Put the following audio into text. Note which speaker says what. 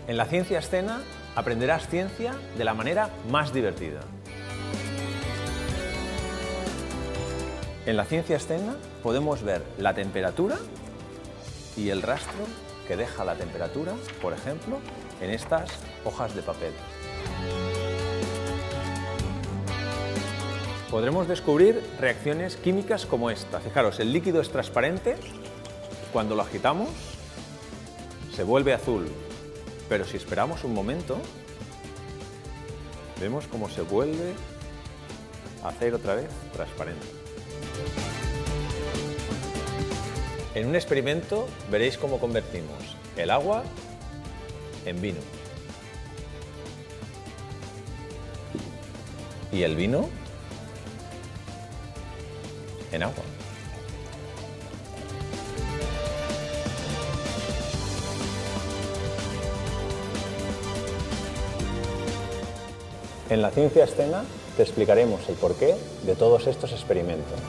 Speaker 1: En la Ciencia Escena aprenderás ciencia de la manera más divertida. En la Ciencia Escena podemos ver la temperatura y el rastro que deja la temperatura, por ejemplo, en estas hojas de papel. Podremos descubrir reacciones químicas como esta. Fijaros, el líquido es transparente, cuando lo agitamos se vuelve azul, pero si esperamos un momento, vemos cómo se vuelve a hacer otra vez transparente. En un experimento veréis cómo convertimos el agua en vino y el vino en agua. En la Ciencia Escena te explicaremos el porqué de todos estos experimentos.